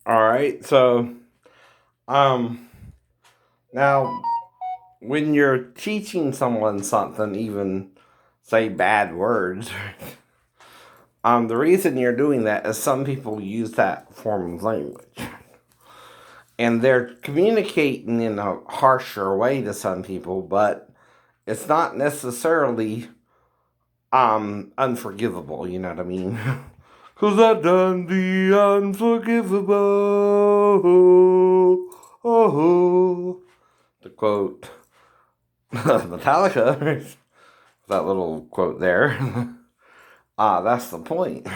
All right. So, um, now when you're teaching someone something, even say bad words, the reason you're doing that is some people use that form of language, and they're communicating in a harsher way to some people, but it's not necessarily unforgivable. You know what I mean? Cause I've done the unforgivable. Oh, to quote Metallica, that little quote there. That's the point.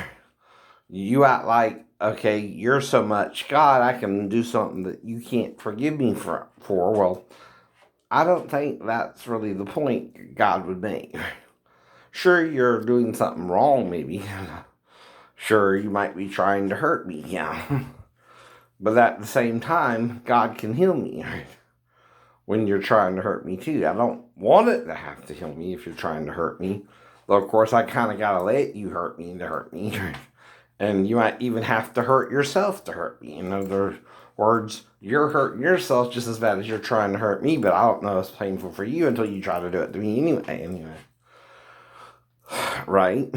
You act like, okay, you're so much God, I can do something that you can't forgive me for. Well, I don't think that's really the point God would make. Sure, you're doing something wrong, maybe. Sure, you might be trying to hurt me, yeah. But at the same time, God can heal me when you're trying to hurt me too. I don't want it to have to heal me if you're trying to hurt me. Though, of course, I kind of got to let you hurt me to hurt me. And you might even have to hurt yourself to hurt me. In other words, you're hurting yourself just as bad as you're trying to hurt me, but I don't know it's painful for you until you try to do it to me anyway. Right?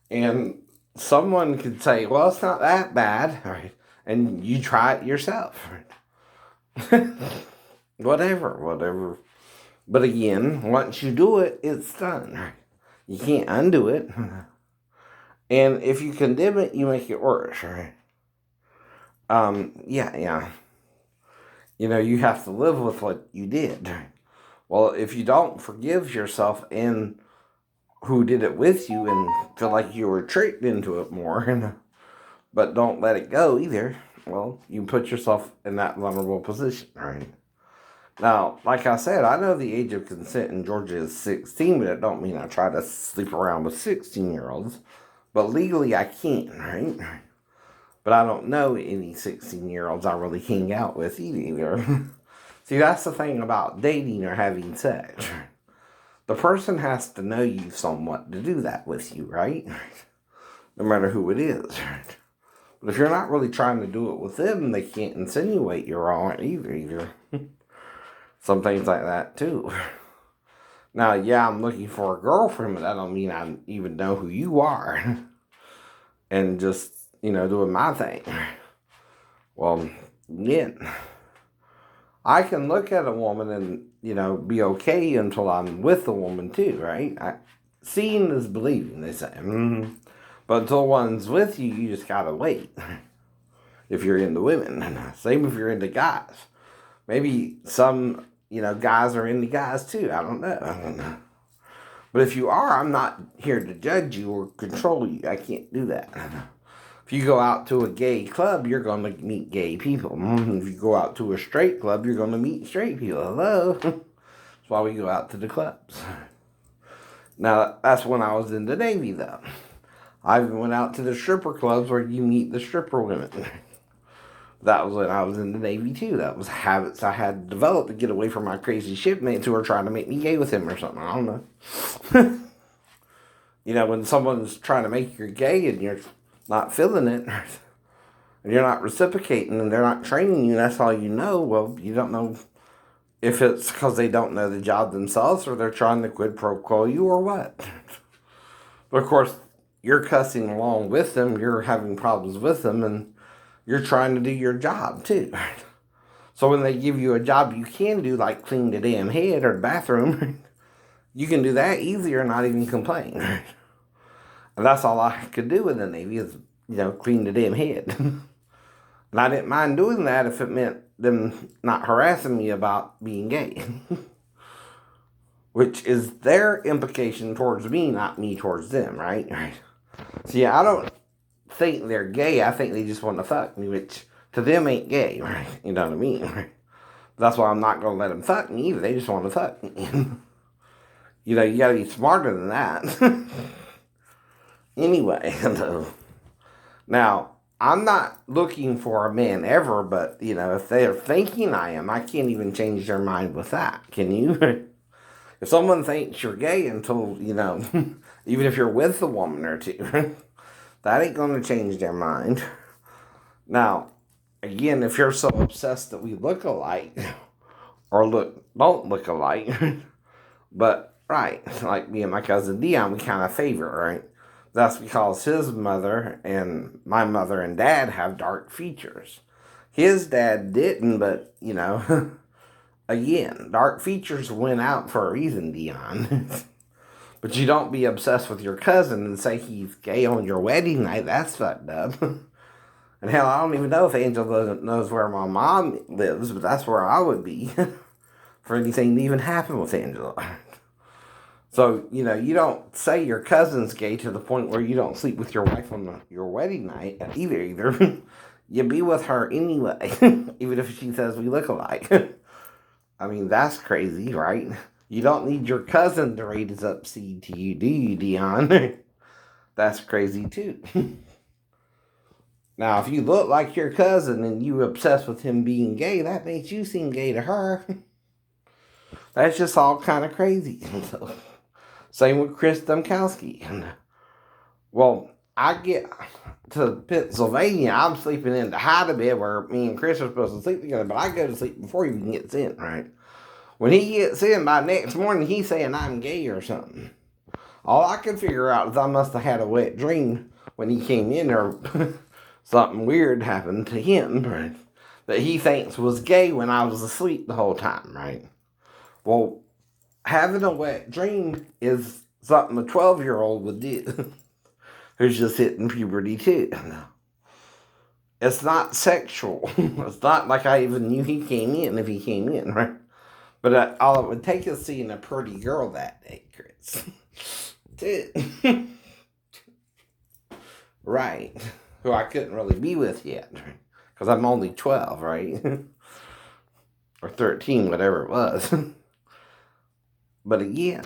And someone could say, well, it's not that bad, right? And you try it yourself. Right? Whatever. But again, once you do it, it's done. Right? You can't undo it. And if you condemn it, you make it worse, right? Yeah. You have to live with what you did. Well, if you don't forgive yourself and who did it with you and feel like you were tricked into it more, but don't let it go either, well, you put yourself in that vulnerable position, right? Now, like I said, I know the age of consent in Georgia is 16, but it don't mean I try to sleep around with 16-year-olds. But legally, I can't, right? But I don't know any 16-year-olds I really hang out with either. See, that's the thing about dating or having sex. The person has to know you somewhat to do that with you, right? No matter who it is. But if you're not really trying to do it with them, they can't insinuate you're wrong either. Some things like that, too. Now, yeah, I'm looking for a girlfriend, but that don't mean I even know who you are. And just, doing my thing. Well, again, I can look at a woman and, be okay until I'm with the woman too, right? Seeing is believing, they say. Mm-hmm. But until one's with you, you just gotta wait. If you're into women. Same if you're into guys. Maybe some, guys are into guys too. I don't know. But if you are, I'm not here to judge you or control you. I can't do that. If you go out to a gay club, you're going to meet gay people. If you go out to a straight club, you're going to meet straight people. Hello. That's why we go out to the clubs. Now, that's when I was in the Navy, though. I even went out to the stripper clubs where you meet the stripper women. That was when I was in the Navy, too. That was habits I had developed to get away from my crazy shipmates who were trying to make me gay with him or something. I don't know. When someone's trying to make you gay and you're not feeling it, and you're not reciprocating, and they're not training you, and that's all you know, well, you don't know if it's because they don't know the job themselves or they're trying to quid pro quo you or what. But of course, you're cussing along with them, you're having problems with them, and you're trying to do your job too. So when they give you a job you can do, like clean the damn head or the bathroom, you can do that easier and not even complain. And that's all I could do in the Navy is, clean the damn head. And I didn't mind doing that if it meant them not harassing me about being gay. Which is their implication towards me, not me towards them, right? See, I don't think they're gay. I think they just want to fuck me, which to them ain't gay, right? You know what I mean? Right? That's why I'm not going to let them fuck me either. They just want to fuck me. You got to be smarter than that. Anyway, now, I'm not looking for a man ever, but, if they're thinking I am, I can't even change their mind with that. Can you? If someone thinks you're gay until, even if you're with a woman or two, that ain't going to change their mind. Now, again, if you're so obsessed that we look alike, or don't look alike, but right, like me and my cousin Dion, we kind of favor, right? That's because his mother and my mother and dad have dark features. His dad didn't, but again, dark features went out for a reason, Dion. But you don't be obsessed with your cousin and say he's gay on your wedding night. That's fucked up. And hell, I don't even know if Angel doesn't knows where my mom lives, but that's where I would be for anything to even happen with Angela. So, you don't say your cousin's gay to the point where you don't sleep with your wife on your wedding night either. You be with her anyway, even if she says we look alike. I mean, that's crazy, right? You don't need your cousin to raise up seed to you, do you, Dion? That's crazy, too. Now, if you look like your cousin and you obsessed with him being gay, that makes you seem gay to her. That's just all kind of crazy. So, same with Chris Domkowski. Well, I get to Pennsylvania, I'm sleeping in the hide bed where me and Chris are supposed to sleep together, but I go to sleep before he even gets in, right? When he gets in, by next morning, he's saying I'm gay or something. All I can figure out is I must have had a wet dream when he came in, or something weird happened to him, right? That he thinks was gay when I was asleep the whole time, right? Well, having a wet dream is something a 12-year-old would do, who's just hitting puberty too. It's not sexual. It's not like I even knew he came in if he came in, right? But all it would take is seeing a pretty girl that day, Chris. Right. Who I couldn't really be with yet. Because I'm only 12, right? Or 13, whatever it was. But again,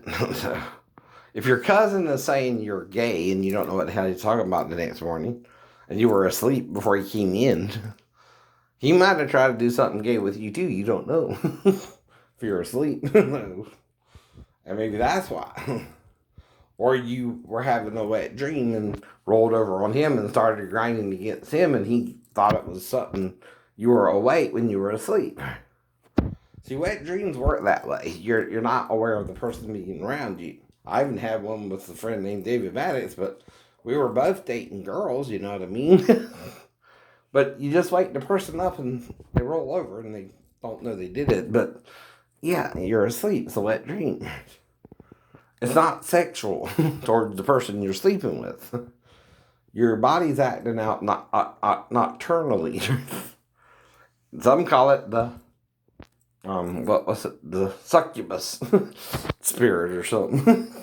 if your cousin is saying you're gay and you don't know what the hell he's talking about the next morning, and you were asleep before he came in, he might have tried to do something gay with you too. You don't know. If you're asleep. And maybe that's why. Or you were having a wet dream and rolled over on him and started grinding against him, and he thought it was something you were awake when you were asleep. See, wet dreams work that way. You're not aware of the person being around you. I even had one with a friend named David Maddox, but we were both dating girls, you know what I mean? But you just wake the person up and they roll over and they don't know they did it. But yeah, you're asleep. It's a wet dream. It's not sexual towards the person you're sleeping with. Your body's acting out nocturnally. Some call it the what was it? The succubus spirit or something.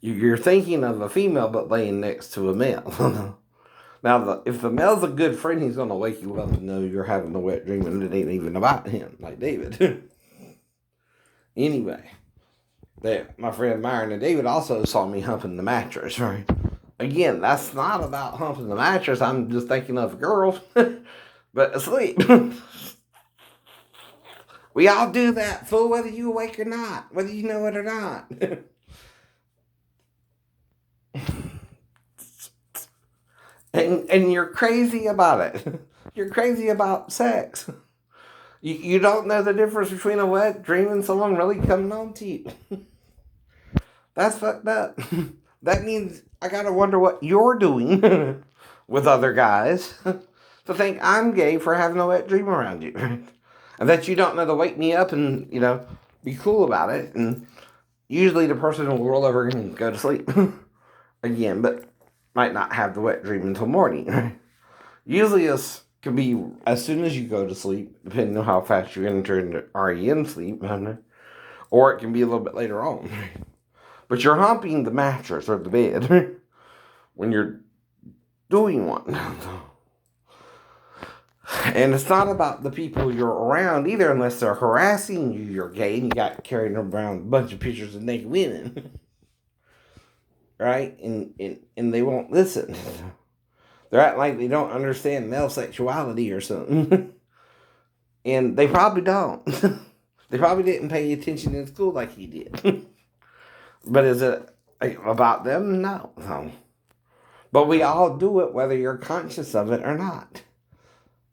You're thinking of a female but laying next to a male. Now, if the male's a good friend, he's going to wake you up and know you're having a wet dream and it ain't even about him, like David. Anyway, my friend Myron and David also saw me humping the mattress, right? Again, that's not about humping the mattress. I'm just thinking of girls, but asleep. We all do that, fool, whether you awake or not, whether you know it or not. And you're crazy about it. You're crazy about sex. You don't know the difference between a wet dream and someone really coming on to you. That's fucked up. That means I gotta wonder what you're doing with other guys to think I'm gay for having a wet dream around you. And that you don't know to wake me up and, be cool about it. And usually the person will roll over and go to sleep again, but might not have the wet dream until morning. Usually this can be as soon as you go to sleep, depending on how fast you enter into REM sleep, or it can be a little bit later on. But you're humping the mattress or the bed when you're doing one. And it's not about the people you're around either, unless they're harassing you, you're gay, and you got carrying around a bunch of pictures of naked women. Right? And they won't listen. They're acting like they don't understand male sexuality or something. And they probably don't. They probably didn't pay attention in school like he did. But is it about them? No. But we all do it whether you're conscious of it or not.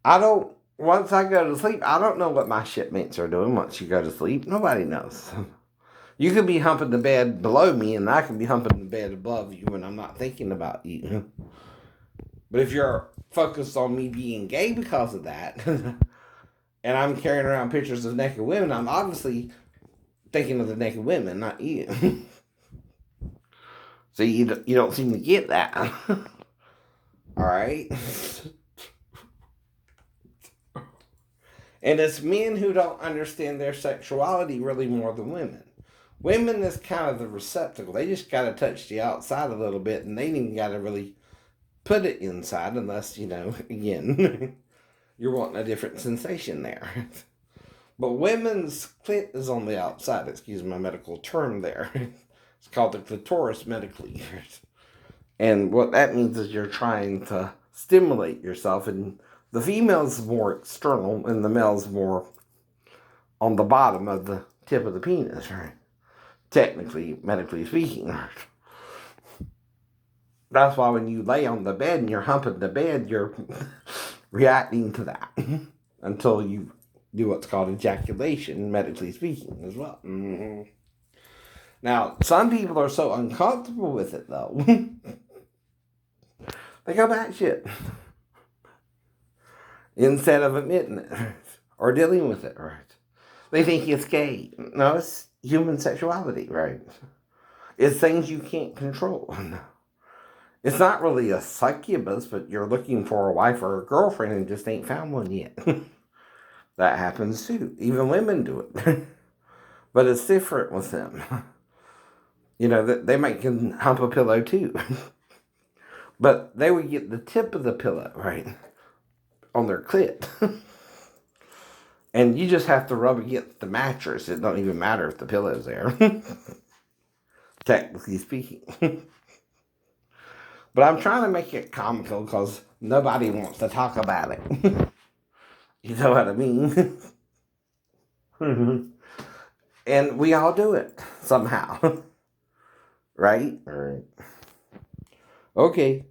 Once I go to sleep, I don't know what my shipmates are doing once you go to sleep. Nobody knows. You could be humping the bed below me, and I could be humping the bed above you when I'm not thinking about you. But if you're focused on me being gay because of that, and I'm carrying around pictures of naked women, I'm obviously thinking of the naked women, not you. So you don't seem to get that. All right? And it's men who don't understand their sexuality really more than women. Women is kind of the receptacle. They just got to touch the outside a little bit, and they ain't even got to really put it inside unless, again, you're wanting a different sensation there. But women's clit is on the outside. Excuse my medical term there. It's called the clitoris medically. And what that means is you're trying to stimulate yourself, and the female's more external, and the male's more on the bottom of the tip of the penis, right? Technically, medically speaking, right? That's why when you lay on the bed and you're humping the bed, you're reacting to that until you do what's called ejaculation, medically speaking, as well. Mm-hmm. Now, some people are so uncomfortable with it, though, they go back shit instead of admitting it or dealing with it, right? They think it's gay. No, it's human sexuality, right? It's things you can't control. It's not really a succubus, but you're looking for a wife or a girlfriend and just ain't found one yet. That happens too. Even women do it. But it's different with them. They might can hump a pillow too. But they would get the tip of the pillow, right, on their clit. And you just have to rub against the mattress. It don't even matter if the pillow's there. Technically speaking. But I'm trying to make it comical because nobody wants to talk about it. You know what I mean? And we all do it somehow. Right? All right. Okay.